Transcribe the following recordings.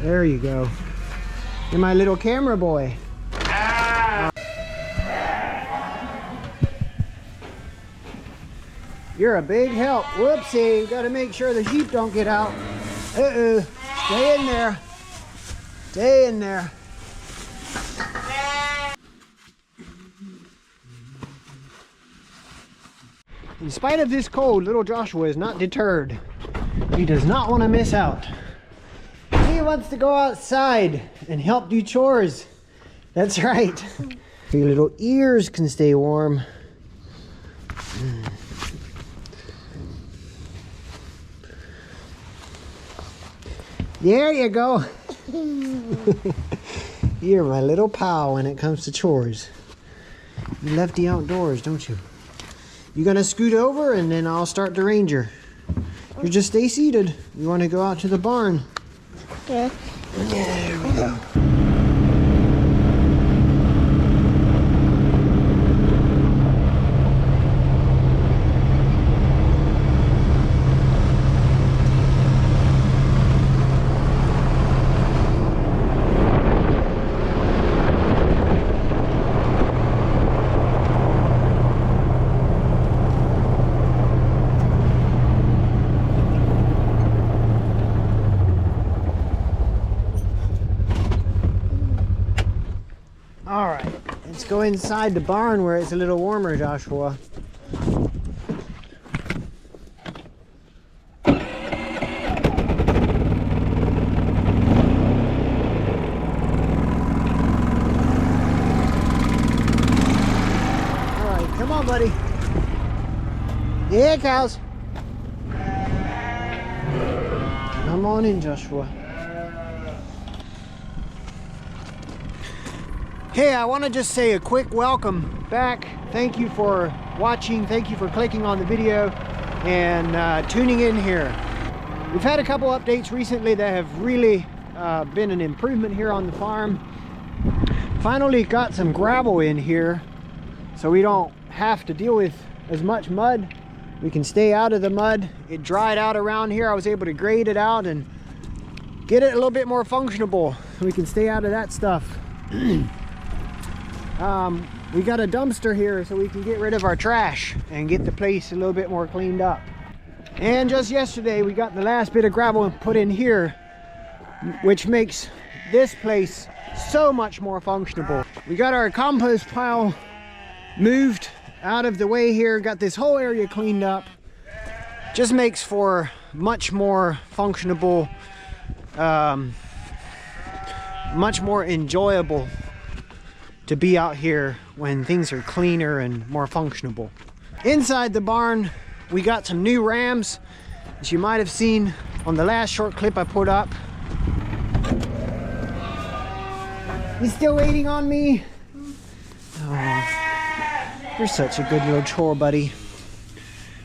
There you go. You're my little camera boy. You're a big help. Whoopsie, gotta make sure the sheep don't get out. Uh-oh, stay in there. Stay in there. In spite of this cold, little Joshua is not deterred. He does not want to miss out. He wants to go outside and help do chores. That's right. Your little ears can stay warm. There you go. You're my little pal when it comes to chores. You left the outdoors, don't you? You gonna scoot over and then I'll start the ranger. You just stay seated. You want to go out to the barn? Yeah. There we go. All right, let's go inside the barn where it's a little warmer, Joshua. All right, come on, buddy. Yeah, cows. Come on in, Joshua. Hey, I want to just say a quick welcome back. Thank you for watching. Thank you for clicking on the video and tuning in here. We've had a couple updates recently that have really been an improvement here on the farm. Finally got some gravel in here so we don't have to deal with as much mud. We can stay out of the mud. It dried out around here. I was able to grade it out and get it a little bit more functionable so we can stay out of that stuff. We got a dumpster here so we can get rid of our trash and get the place a little bit more cleaned up. And just yesterday we got the last bit of gravel put in here, which makes this place so much more functionable. We got our compost pile moved out of the way here, got this whole area cleaned up. Just makes for much more functionable, much more enjoyable to be out here when things are cleaner and more functionable. Inside the barn, we got some new rams, as you might have seen on the last short clip I put up. You still waiting on me? Oh, you're such a good little chore buddy.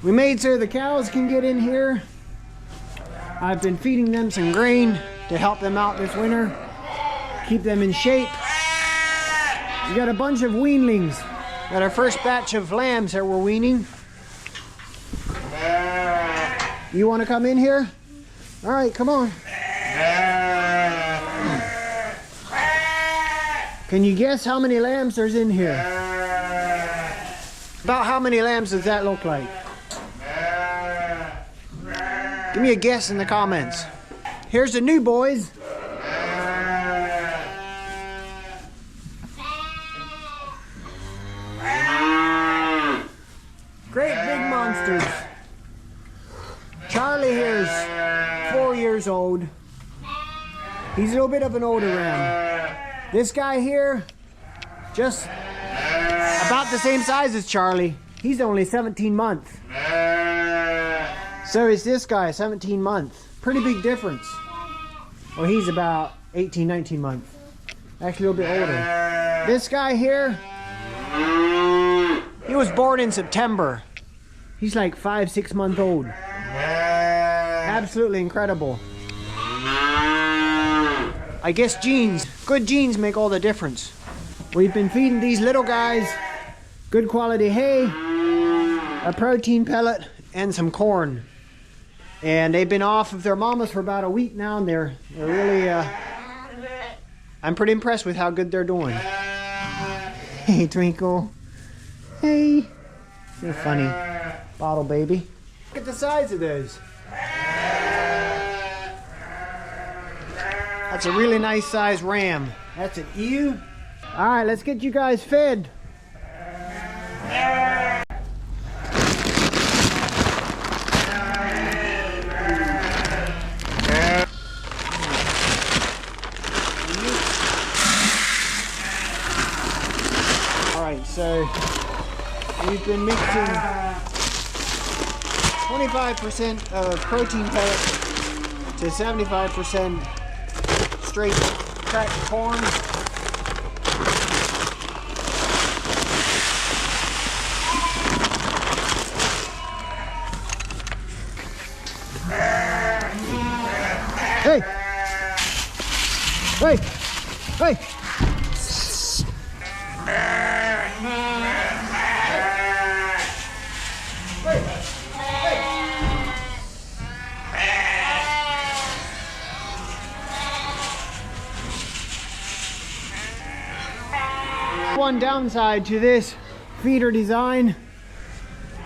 We made sure the cows can get in here. I've been feeding them some grain to help them out this winter, keep them in shape. We got a bunch of weanlings. Got our first batch of lambs that we're weaning. You want to come in here? All right, come on. Can you guess how many lambs there's in here? About how many lambs does that look like? Give me a guess in the comments. Here's the new boys. Great big monsters. Charlie here's 4 years old. He's a little bit of an older ram. This guy here, just about the same size as Charlie. He's only 17 months. So is this guy, 17 months. Pretty big difference. Well, he's about 18, 19 months. Actually a little bit older. This guy here, he was born in September. He's like 5, 6 months old. Absolutely incredible. I guess genes, good genes make all the difference. We've been feeding these little guys good quality hay, a protein pellet, and some corn. And they've been off of their mamas for about a week now, and they're really, I'm pretty impressed with how good they're doing. Hey, Twinkle. Hey. You're funny. Bottle baby. Look at the size of those. That's a really nice size ram. That's an ewe. All right, let's get you guys fed. So we've been mixing 25% of protein pellets to 75% straight cracked corn. Hey! Hey! Hey! One downside to this feeder design,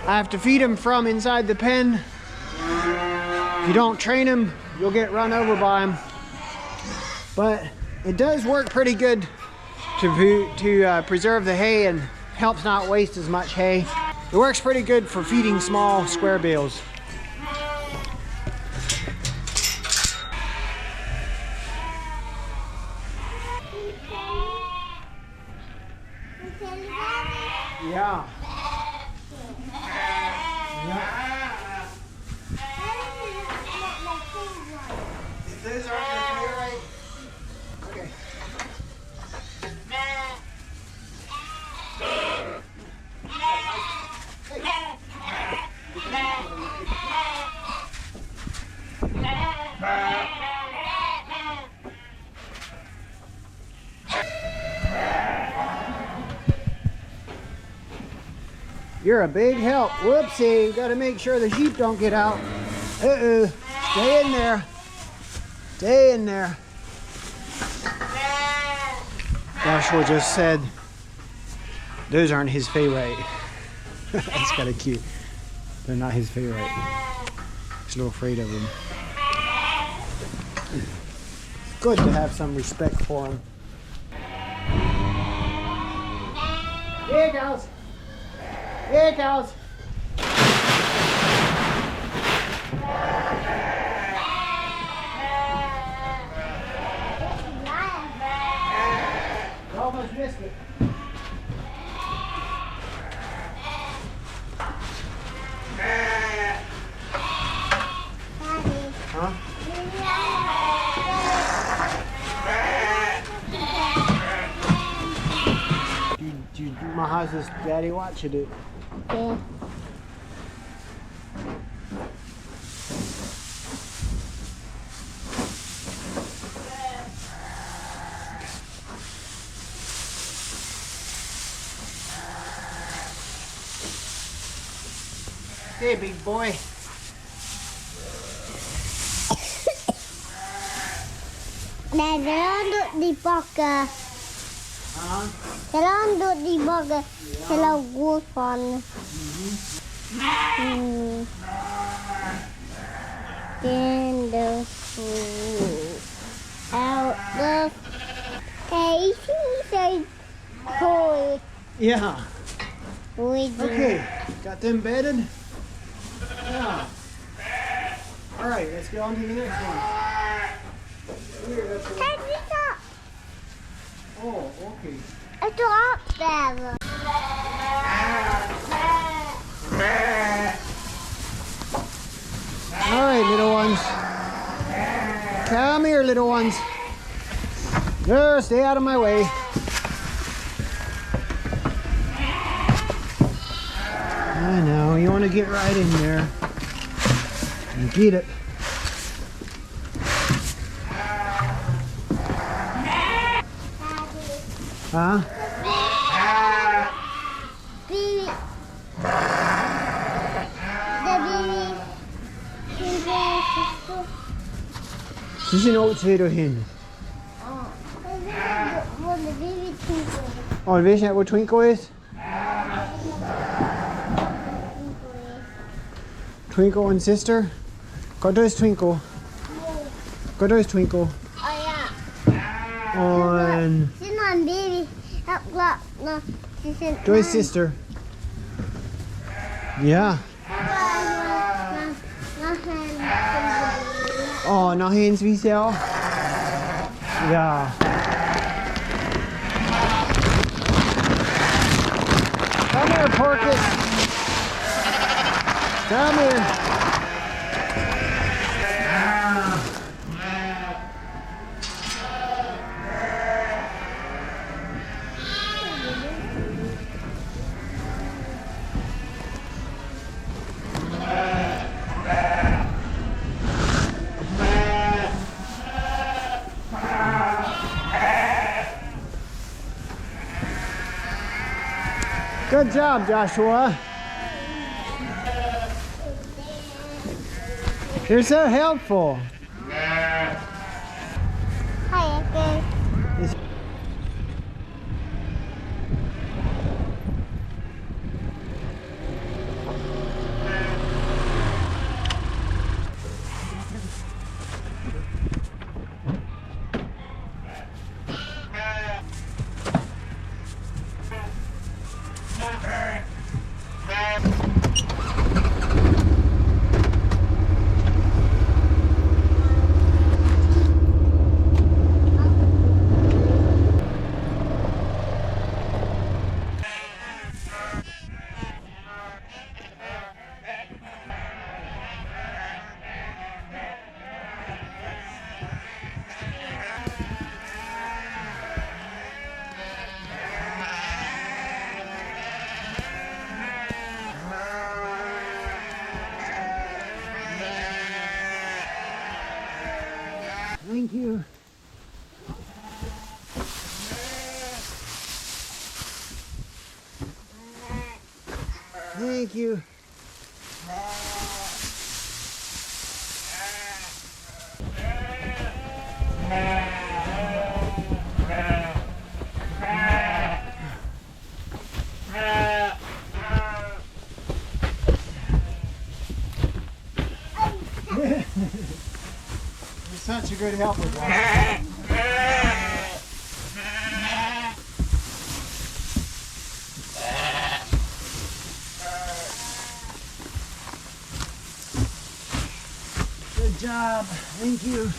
I have to feed them from inside the pen. If you don't train them, you'll get run over by them. But it does work pretty good to preserve the hay and helps not waste as much hay. It works pretty good for feeding small square bales. Yeah. If those aren't your favorite, okay. You're a big help. Whoopsie, gotta make sure the sheep don't get out. Uh-oh, stay in there. Stay in there. Joshua just said those aren't his favorite. That's kind of cute. They're not his favorite. He's a little afraid of them. It's good to have some respect for him. Here it goes. Here it goes. You almost missed it. Huh? How's this daddy watching it? Yeah. Hey, big boy. Jalan duduk di pagar. Jalan duduk di pagar. Jalan gulpan. Then the food out the casey toy. Yeah. Okay, got them bedded. Yeah. All right, let's get on to the next one. Oh, okay. It's up there. All right, little ones. Come here, little ones. No, stay out of my way. I know, you want to get right in there and get it. Huh? The baby. is een auto hin. Wat de baby twinkle. Oh, weet je net wat Twinkle is? Twinkle and sister? Wat is Twinkle? Wat is Twinkle? Oh ja. On... Ze is nog een baby. Ze is een... Joy's sister. Ja. Oh, nog eens wie zelf? Ja. Come here, Porkus. Come here. Good job, Joshua. You're so helpful. Hi, Ekke. Thank you. Thank you. You're such a good helper, Josh. Good job. Thank you.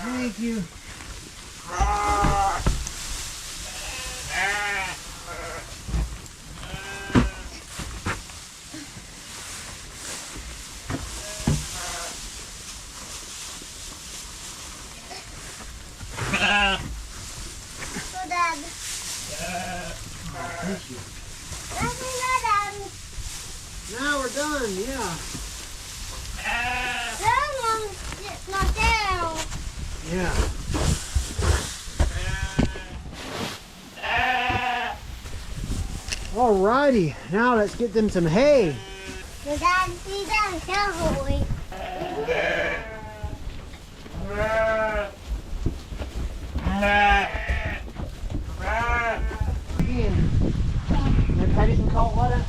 Thank you. Zo, Dad. Thank you. Laat me naar dan. Now we're done, yeah. Dan naar down. Yeah. Alrighty, now let's get them some hay. So, Dad, zie dan zo mooi. Heb jij dit een koud water?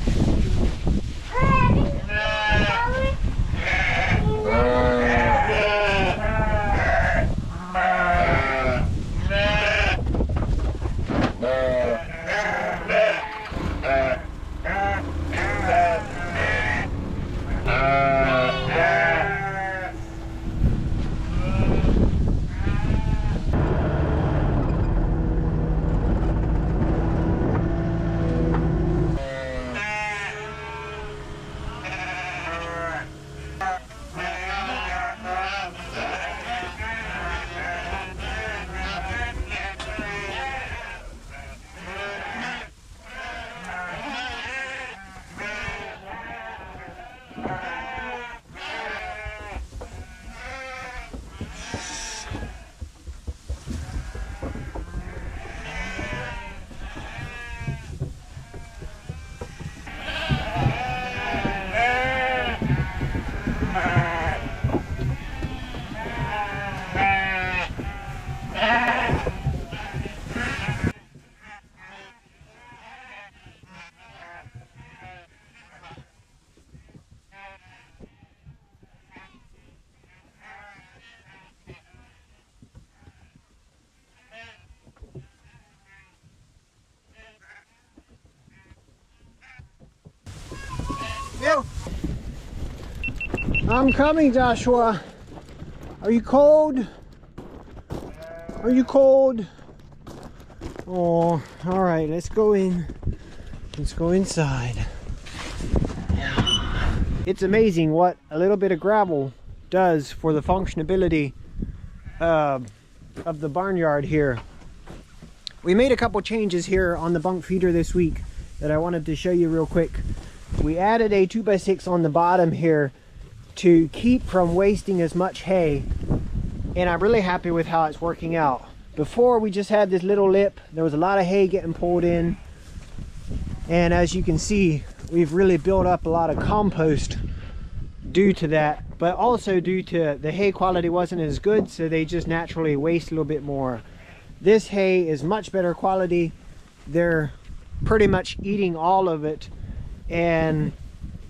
I'm coming, Joshua. Are you cold? Are you cold? Oh, all right, let's go in. Let's go inside. It's amazing what a little bit of gravel does for the functionability of the barnyard here. We made a couple changes here on the bunk feeder this week that I wanted to show you real quick. We added a 2x6 on the bottom here to keep from wasting as much hay, and I'm really happy with how it's working out. Before, we just had this little lip. There was a lot of hay getting pulled in, and as you can see, we've really built up a lot of compost due to that, but also due to the hay quality wasn't as good, so they just naturally waste a little bit more. This hay is much better quality. They're pretty much eating all of it, and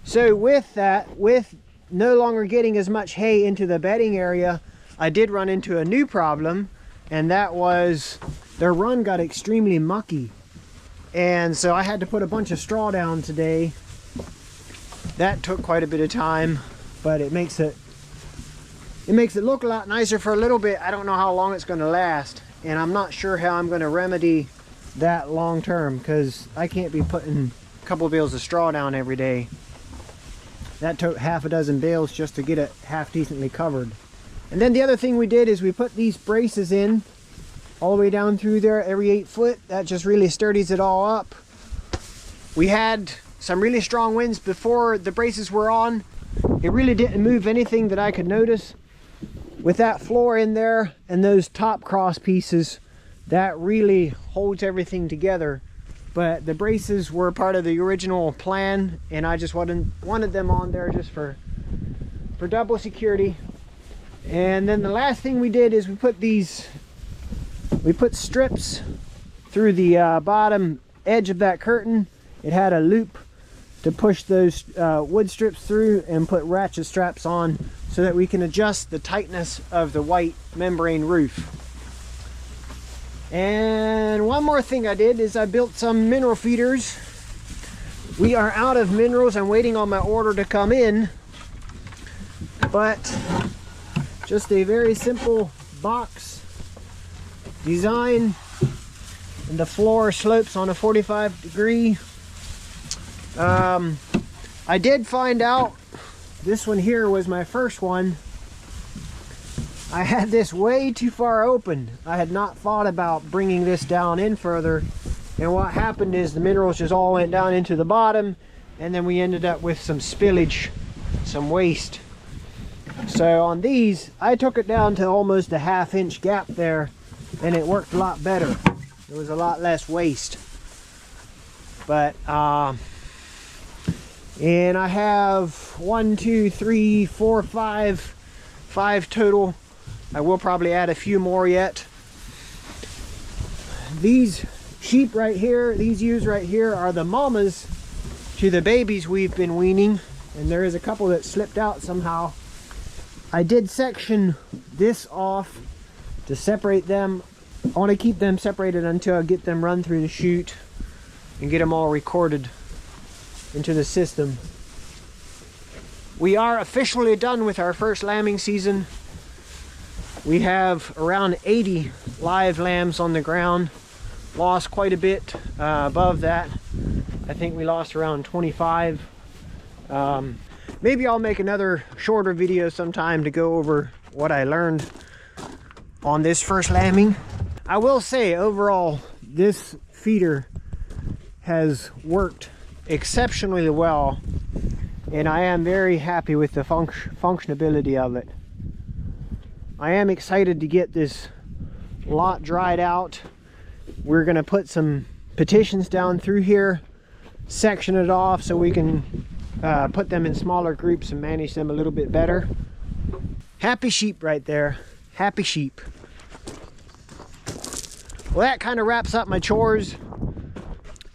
so with that, with no longer getting as much hay into the bedding area, I did run into a new problem, and that was their run got extremely mucky, and so I had to put a bunch of straw down today. That took quite a bit of time, but it makes it look a lot nicer for a little bit. I don't know how long it's going to last, and I'm not sure how I'm going to remedy that long term, because I can't be putting a couple of bales of straw down every day. That took half a dozen bales just to get it half decently covered. And then the other thing we did is we put these braces in all the way down through there every 8 foot. That just really sturdies it all up. We had some really strong winds before the braces were on. It really didn't move anything that I could notice. With that floor in there and those top cross pieces, that really holds everything together. But the braces were part of the original plan, and I just wanted them on there just for double security. And then the last thing we did is we put strips through the bottom edge of that curtain. It had a loop to push those wood strips through, and put ratchet straps on so that we can adjust the tightness of the white membrane roof. And one more thing I did is I built some mineral feeders. We are out of minerals. I'm waiting on my order to come in, but just a very simple box design, and the floor slopes on a 45-degree. I did find out this one here was my first one. I had this way too far open. I had not thought about bringing this down in further, and what happened is the minerals just all went down into the bottom, and then we ended up with some spillage, some waste. So on these, I took it down to almost a ½ inch gap there, and it worked a lot better. There was a lot less waste. But and I have 1, 2, 3, 4, 5 total. I will probably add a few more yet. These sheep right here, these ewes right here, are the mamas to the babies we've been weaning, and there is a couple that slipped out somehow. I did section this off to separate them. I want to keep them separated until I get them run through the chute and get them all recorded into the system. We are officially done with our first lambing season. We have around 80 live lambs on the ground. Lost quite a bit above that. I think we lost around 25. Maybe I'll make another shorter video sometime to go over what I learned on this first lambing. I will say overall this feeder has worked exceptionally well, and I am very happy with the functionability of it. I am excited to get this lot dried out. We're going to put some petitions down through here, section it off so we can put them in smaller groups and manage them a little bit better. Happy sheep right there. Happy sheep. Well, that kind of wraps up my chores.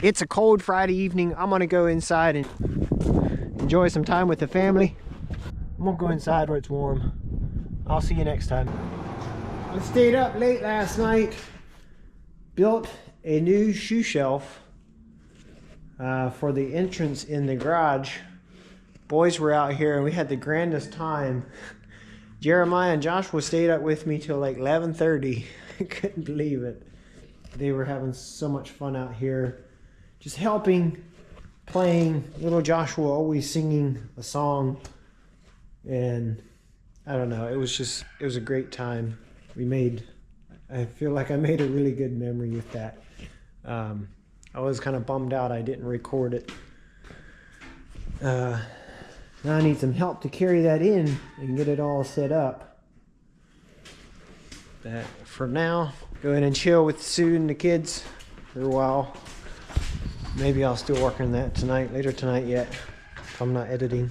It's a cold Friday evening. I'm gonna go inside and enjoy some time with the family. I'm gonna go inside where it's warm. I'll see you next time. I stayed up late last night, built a new shoe shelf for the entrance in the garage. boys were out here and we had the grandest time. Jeremiah and Joshua stayed up with me till like 11:30. I couldn't believe it. They were having so much fun out here, just helping, playing. Little Joshua always singing a song, and I don't know, it was a great time. I feel like I made a really good memory with that. I was kind of bummed out I didn't record it. Now I need some help to carry that in and get it all set up. But for now, go ahead and chill with Sue and the kids for a while. Maybe I'll still work on that later tonight yet, if I'm not editing.